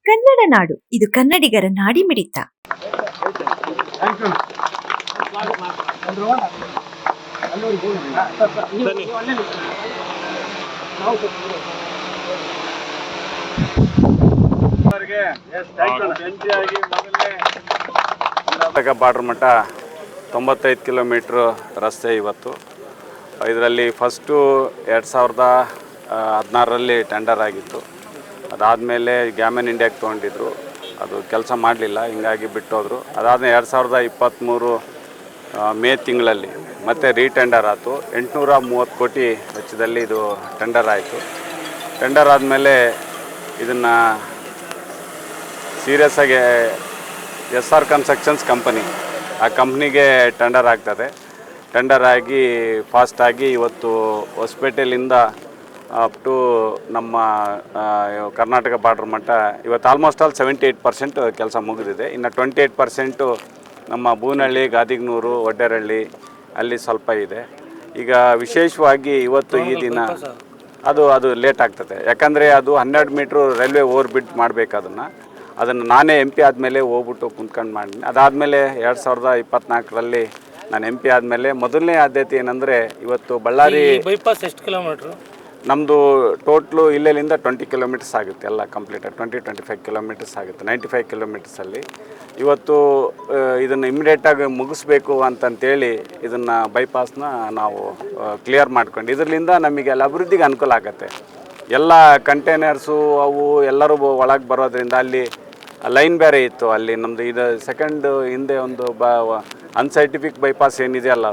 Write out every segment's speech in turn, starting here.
ಕನ್ನಡ ನಾಡು, ಇದು ಕನ್ನಡಿಗರ ನಾಡಿಮಿಡಿತ. ಬಾರ್ಡರ್ ಮಟ್ಟ 95 ಕಿಲೋಮೀಟ್ರ್ ರಸ್ತೆ ಇವತ್ತು. ಇದರಲ್ಲಿ ಫಸ್ಟು 2016ರಲ್ಲಿ ಟೆಂಡರ್ ಆಗಿತ್ತು. ಅದಾದಮೇಲೆ ಗ್ಯಾಮನ್ ಇಂಡಿಯಾಗೆ ತೊಗೊಂಡಿದ್ರು, ಅದು ಕೆಲಸ ಮಾಡಲಿಲ್ಲ, ಹಿಂಗಾಗಿ ಬಿಟ್ಟೋದ್ರು. ಅದಾದಮೇಲೆ 2023 ಮೇ ತಿಂಗಳಲ್ಲಿ ಮತ್ತೆ ರೀಟೆಂಡರ್ ಆಯಿತು. 830 ಕೋಟಿ ವೆಚ್ಚದಲ್ಲಿ ಇದು ಟೆಂಡರ್ ಆಯಿತು. ಟೆಂಡರ್ ಆದಮೇಲೆ ಇದನ್ನು ಸೀರಿಯಸ್ ಆಗಿ SR ಕನ್ಸ್ಟ್ರಕ್ಷನ್ಸ್ ಕಂಪನಿ, ಆ ಕಂಪ್ನಿಗೆ ಟೆಂಡರ್ ಆಗ್ತದೆ. ಟೆಂಡರ್ ಆಗಿ ಫಾಸ್ಟಾಗಿ ಇವತ್ತು ಹೊಸಪೇಟೆಯಿಂದ ಅಪ್ ಟು ನಮ್ಮ ಕರ್ನಾಟಕ ಬಾರ್ಡ್ರ್ ಮಟ್ಟ ಇವತ್ತು ಆಲ್ಮೋಸ್ಟ್ ಆಲ್ 78% ಕೆಲಸ ಮುಗಿದಿದೆ. ಇನ್ನು 28% ನಮ್ಮ ಬೂನಹಳ್ಳಿ, ಗಾದಿಗ್ನೂರು, ಒಡ್ಡೇರಹಳ್ಳಿ ಅಲ್ಲಿ ಸ್ವಲ್ಪ ಇದೆ. ಈಗ ವಿಶೇಷವಾಗಿ ಇವತ್ತು ಈ ದಿನ ಅದು ಲೇಟ್ ಆಗ್ತದೆ. ಯಾಕಂದರೆ ಅದು 12 ಮೀಟ್ರು ರೈಲ್ವೆ ಓವರ್ ಬ್ರಿಡ್ಜ್ ಮಾಡಬೇಕು. ಅದನ್ನು ನಾನೇ MP ಆದಮೇಲೆ ಹೋಗ್ಬಿಟ್ಟು ಕುಂತ್ಕೊಂಡು ಮಾಡಿದ್ದೀನಿ. ಅದಾದಮೇಲೆ 2024ರಲ್ಲಿ ನಾನು MP ಆದಮೇಲೆ ಮೊದಲನೇ ಆದ್ಯತೆ ಏನಂದರೆ ಇವತ್ತು ಬಳ್ಳಾರಿ ಬೈಪಾಸ್ ಎಷ್ಟು ಕಿಲೋಮೀಟ್ರು? ನಮ್ಮದು ಟೋಟ್ಲು ಇಲ್ಲಿಂದ 20 ಕಿಲೋಮೀಟರ್ಸ್ ಆಗುತ್ತೆ, ಎಲ್ಲ ಕಂಪ್ಲೀಟಾಗಿ 25 ಕಿಲೋಮೀಟರ್ಸ್ ಆಗುತ್ತೆ. 95 ಕಿಲೋಮೀಟರ್ಸಲ್ಲಿ ಇವತ್ತು ಇದನ್ನು ಇಮಿಡಿಯೇಟಾಗಿ ಮುಗಿಸ್ಬೇಕು ಅಂತಂತೇಳಿ ಇದನ್ನು ಬೈಪಾಸ್ನ ನಾವು ಕ್ಲಿಯರ್ ಮಾಡ್ಕೊಂಡು ಇದರಿಂದ ನಮಗೆ ಅಲ್ಲಿ ಅಭಿವೃದ್ಧಿಗೆ ಅನುಕೂಲ ಆಗುತ್ತೆ. ಎಲ್ಲ ಕಂಟೈನರ್ಸು ಅವು ಎಲ್ಲರೂ ಒಳಗೆ ಬರೋದ್ರಿಂದ ಅಲ್ಲಿ ಲೈನ್ ಬೇರೆ ಇತ್ತು. ಅಲ್ಲಿ ನಮ್ಮದು ಇದು ಸೆಕೆಂಡ್ ಹಿಂದೆ ಒಂದು ಅನ್ಸೈಂಟಿಫಿಕ್ ಬೈಪಾಸ್ ಏನಿದೆ ಅಲ್ಲ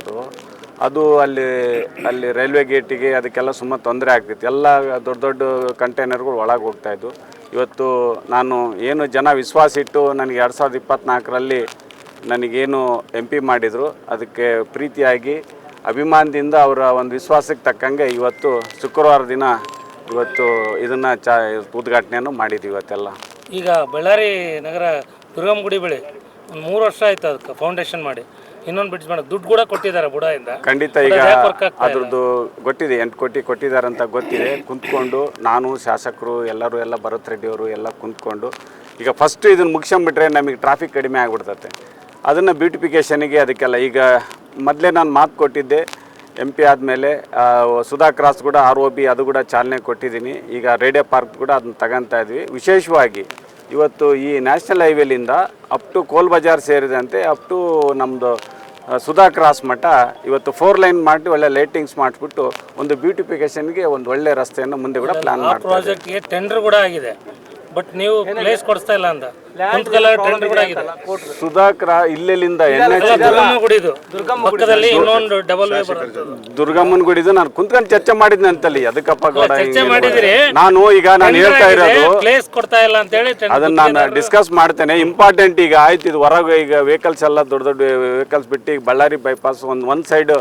ಅದು ಅಲ್ಲಿ ರೈಲ್ವೆ ಗೇಟಿಗೆ ಅದಕ್ಕೆಲ್ಲ ಸುಮ್ಮನೆ ತೊಂದರೆ ಆಗ್ತಿತ್ತು. ಎಲ್ಲ ದೊಡ್ಡ ಕಂಟೈನರ್ಗಳು ಒಳಗೆ ಹೋಗ್ತಾಯಿದ್ವು. ಇವತ್ತು ನಾನು ಏನು ಜನ ವಿಶ್ವಾಸ ಇಟ್ಟು ನನಗೆ 2024ರಲ್ಲಿ ನನಗೇನು MP ಮಾಡಿದರು, ಅದಕ್ಕೆ ಪ್ರೀತಿಯಾಗಿ ಅಭಿಮಾನದಿಂದ ಅವರ ಒಂದು ವಿಶ್ವಾಸಕ್ಕೆ ತಕ್ಕಂಗೆ ಇವತ್ತು ಶುಕ್ರವಾರ ದಿನ ಇವತ್ತು ಇದನ್ನು ಉದ್ಘಾಟನೆಯನ್ನು ಮಾಡಿದ್ದೀವಿ ಇವತ್ತೆಲ್ಲ. ಈಗ ಬಳ್ಳಾರಿ ನಗರ ದುರ್ಗಮ್ಮಗುಡಿ ಬಳಿ ಒಂದು 3 ವರ್ಷ ಆಯ್ತು ಅದಕ್ಕೆ ಫೌಂಡೇಶನ್ ಮಾಡಿ, ಇನ್ನೊಂದು ಬ್ರಿಡ್ಜ್ ಮಾಡೋದು ದುಡ್ಡು ಕೂಡ ಕೊಟ್ಟಿದ್ದಾರೆ ಬುಡಾಯಿಂದ. ಖಂಡಿತ ಈಗ ಅದ್ರದ್ದು ಗೊತ್ತಿದೆ, 8 ಕೋಟಿ ಕೊಟ್ಟಿದ್ದಾರೆ ಅಂತ ಗೊತ್ತಿದೆ. ಕುಂತ್ಕೊಂಡು ನಾನು, ಶಾಸಕರು ಎಲ್ಲ ಭರತ್ ರೆಡ್ಡಿಯವರು ಎಲ್ಲ ಕುಂತ್ಕೊಂಡು ಈಗ ಫಸ್ಟ್ ಇದನ್ನು ಮುಗಿಸ್ಕೊಂಬಿಟ್ರೆ ನಮಗೆ ಟ್ರಾಫಿಕ್ ಕಡಿಮೆ ಆಗಿಬಿಡ್ತತೆ. ಅದನ್ನು ಬ್ಯೂಟಿಫಿಕೇಷನಿಗೆ ಅದಕ್ಕೆಲ್ಲ ಈಗ ಮೊದಲೇ ನಾನು ಮಾತು ಕೊಟ್ಟಿದ್ದೆ. MP ಆದಮೇಲೆ ಸುಧಾ ಕ್ರಾಸ್ ಕೂಡ ROB ಅದು ಕೂಡ ಚಾಲನೆ ಕೊಟ್ಟಿದ್ದೀನಿ. ಈಗ ರೇಡಿಯೋ ಪಾರ್ಕ್ ಕೂಡ ಅದನ್ನ ತಗೊತಾ ಇದ್ವಿ. ವಿಶೇಷವಾಗಿ ಇವತ್ತು ಈ ನ್ಯಾಷನಲ್ ಹೈವೇಲಿಂದ ಅಪ್ ಟು ಕೋಲ್ ಬಜಾರ್ ಸೇರಿದಂತೆ ಅಪ್ ಟು ನಮ್ಮದು ಸುಧಾ ಕ್ರಾಸ್ ಮಟ್ಟ ಇವತ್ತು 4 ಲೈನ್ ಮಾಡಿ ಒಳ್ಳೆ ಲೈಟಿಂಗ್ಸ್ ಮಾಡಿಬಿಟ್ಟು ಒಂದು ಬ್ಯೂಟಿಫಿಕೇಷನ್ಗೆ ಒಂದು ಒಳ್ಳೆ ರಸ್ತೆಯನ್ನು ಮುಂದೆ ಕೂಡ ಪ್ಲಾನ್ ಮಾಡ್ತೀವಿ. ಪ್ರಾಜೆಕ್ಟ್ಗೆ ಟೆಂಡರ್ ಕೂಡ ಆಗಿದೆ, ಬಟ್ ನೀವು ಪ್ಲೇಸ್ ಕೊಡಿಸ್ತಾ ಇಲ್ಲ ಅಂತ ಟೆಂಡರ್ ಕೂಡ ಆಗಿದೆ. ಸುಧಾ ಕ್ರಾಸ್ ಇಲ್ಲಿಂದ ಪಕ್ಕದಲ್ಲಿ ಇನ್ನೊಂದು ಡಬಲ್ ವೇ ಬರುತ್ತೆ, ದುರ್ಗಮ್ಮನ ಗುಡಿದು ನಾನು ಕುಂತ್ಕೊಂಡು ಚರ್ಚೆ ಮಾಡಿದ್ನಿ ಅಂತಲ್ಲಿ. ಅದಕ್ಕಪ್ಪ ನಾನು ಹೇಳ್ತಾ ಇರೋದು ಪ್ಲೇಸ್ ಕೊಡ್ತಾ ಇಲ್ಲ ಅಂತ ಹೇಳಿ ಅದನ್ನ ನಾನು ಡಿಸ್ಕಸ್ ಮಾಡ್ತೇನೆ. ಇಂಪಾರ್ಟೆಂಟ್ ಈಗ ಆಯ್ತು, ಇದು ಹೊರಗೆ ಈಗ ವೆಹಿಕಲ್ಸ್ ಎಲ್ಲ ದೊಡ್ಡ ವೆಹಿಕಲ್ಸ್ ಬಿಟ್ಟು ಈಗ ಬಳ್ಳಾರಿ ಬೈಪಾಸ್ ಒಂದು ಸೈಡ್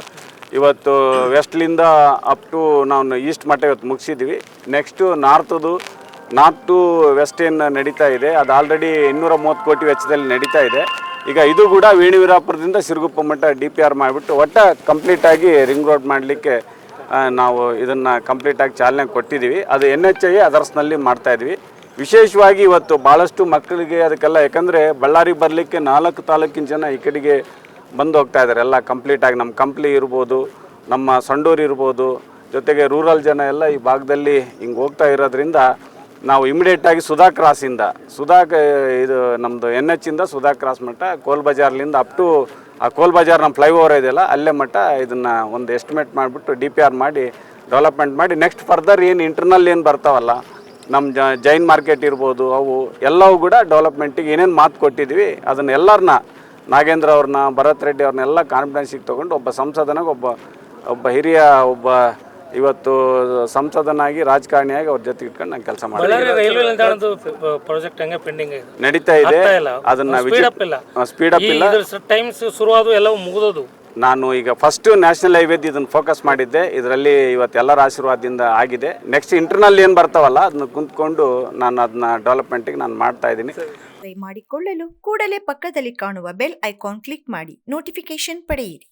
ಇವತ್ತು ವೆಸ್ಟ್ಲಿಂದ ಅಪ್ ಟು ನಾವು ಈಸ್ಟ್ ಮಟ್ಟ ಇವತ್ತು ಮುಗಿಸಿದ್ವಿ. ನೆಕ್ಸ್ಟು ನಾರ್ತ್ ಟು ವೆಸ್ಟ್ ಏನು ನಡೀತಾ ಇದೆ, ಅದು ಆಲ್ರೆಡಿ 230 ಕೋಟಿ ವೆಚ್ಚದಲ್ಲಿ ನಡೀತಾ ಇದೆ. ಈಗ ಇದು ಕೂಡ ವೇಣಿವೀರಾಪುರದಿಂದ ಸಿರುಗುಪ್ಪ ಮಟ್ಟ DPR ಮಾಡಿಬಿಟ್ಟು ಕಂಪ್ಲೀಟಾಗಿ ರಿಂಗ್ ರೋಡ್ ಮಾಡಲಿಕ್ಕೆ ನಾವು ಇದನ್ನು ಕಂಪ್ಲೀಟಾಗಿ ಚಾಲನೆ ಕೊಟ್ಟಿದ್ದೀವಿ. ಅದು NHI ಅದರ್ಸ್ನಲ್ಲಿ ಮಾಡ್ತಾಯಿದ್ವಿ. ವಿಶೇಷವಾಗಿ ಇವತ್ತು ಭಾಳಷ್ಟು ಮಕ್ಕಳಿಗೆ ಅದಕ್ಕೆಲ್ಲ, ಯಾಕಂದರೆ ಬಳ್ಳಾರಿ ಬರಲಿಕ್ಕೆ 4 ತಾಲೂಕಿನ ಜನ ಈ ಕಡೆಗೆ ಬಂದು ಹೋಗ್ತಾ ಇದ್ದಾರೆ. ಎಲ್ಲ ಕಂಪ್ಲೀಟಾಗಿ ನಮ್ಮ ಕಂಪ್ಲಿ ಇರ್ಬೋದು, ನಮ್ಮ ಸಂಡೂರು ಇರ್ಬೋದು, ಜೊತೆಗೆ ರೂರಲ್ ಜನ ಎಲ್ಲ ಈ ಭಾಗದಲ್ಲಿ ಹಿಂಗೆ ಹೋಗ್ತಾ ಇರೋದ್ರಿಂದ ನಾವು ಇಮಿಡಿಯೇಟಾಗಿ ಸುಧಾ ಕ್ರಾಸಿಂದ ಇದು ನಮ್ಮದು NHಯಿಂದ ಸುಧಾ ಕ್ರಾಸ್ ಮಟ್ಟ ಕೋಲ್ ಬಜಾರ್ಲಿಂದ ಅಪ್ ಟು ಆ ಕೋಲ್ ಬಜಾರ್ ನಮ್ಮ ಫ್ಲೈಓವರ್ ಇದೆಯಲ್ಲ ಅಲ್ಲೇ ಮಟ್ಟ ಇದನ್ನು ಒಂದು ಎಸ್ಟಿಮೇಟ್ ಮಾಡಿಬಿಟ್ಟು DPR ಮಾಡಿ ಡೆವಲಪ್ಮೆಂಟ್ ಮಾಡಿ ನೆಕ್ಸ್ಟ್ ಫರ್ದರ್ ಏನು ಇಂಟರ್ನಲ್ ಏನು ಬರ್ತಾವಲ್ಲ ನಮ್ಮ ಜೈನ್ ಮಾರ್ಕೆಟ್ ಇರ್ಬೋದು, ಅವು ಎಲ್ಲವೂ ಕೂಡ ಡೆವಲಪ್ಮೆಂಟಿಗೆ ಏನೇನು ಮಾತು ಕೊಟ್ಟಿದ್ವಿ ಅದನ್ನು ಎಲ್ಲರನ್ನ ನಾಗೇಂದ್ರ ಅವ್ರನ್ನ, ಭರತ್ ರೆಡ್ಡಿ ಅವ್ರನ್ನೆಲ್ಲ ಕಾನ್ಫಿಡೆನ್ಸಿಗೆ ತೊಗೊಂಡು ಒಬ್ಬ ಸಂಸದನಾಗ ಒಬ್ಬ ಹಿರಿಯ ಇವತ್ತು ಸಂಸದನಾಗಿ ರಾಜಕಾರಣಿಯಾಗಿ ಅವ್ರ ಜೊತೆ ಇಟ್ಕೊಂಡು ನಾನು ಕೆಲಸ ಮಾಡ್ತೀನಿ. ರೈಲ್ವೆ ನಿಲ್ದಾಣದ ಪ್ರಾಜೆಕ್ಟ್ ಹಂಗೆ ಪೆಂಡಿಂಗ್ ನಡೀತಾ ಇದೆ. ಅದನ್ನ ಸ್ಪೀಡ್ ಅಪ್ ಇಲ್ಲ, ಟೈಮ್ಸ್ ಶುರುವಾದವು ಎಲ್ಲವೂ ಮುಗಿದೋದು. ನಾನು ಈಗ ಫಸ್ಟ್ ನ್ಯಾಷನಲ್ ಹೈವೇದ್ ಇದನ್ನು ಫೋಕಸ್ ಮಾಡಿದ್ದೆ. ಇದರಲ್ಲಿ ಇವತ್ತು ಎಲ್ಲರ ಆಶೀರ್ವಾದದಿಂದ ಆಗಿದೆ. ನೆಕ್ಸ್ಟ್ ಇಂಟರ್ನಲ್ ಏನು ಬರ್ತಾವಲ್ಲ ಅದನ್ನ ಕುಂತ್ಕೊಂಡು ನಾನು ಅದನ್ನ ಡೆವಲಪ್ಮೆಂಟಿಗೆ ನಾನು ಮಾಡ್ತಾ ಇದ್ದೀನಿ. ಮಾಡಿಕೊಳ್ಳಲು ಕೂಡಲೇ ಪಕ್ಕದಲ್ಲಿ ಕಾಣುವ ಬೆಲ್ ಐಕಾನ್ ಕ್ಲಿಕ್ ಮಾಡಿ ನೋಟಿಫಿಕೇಶನ್ ಪಡೆಯಿರಿ.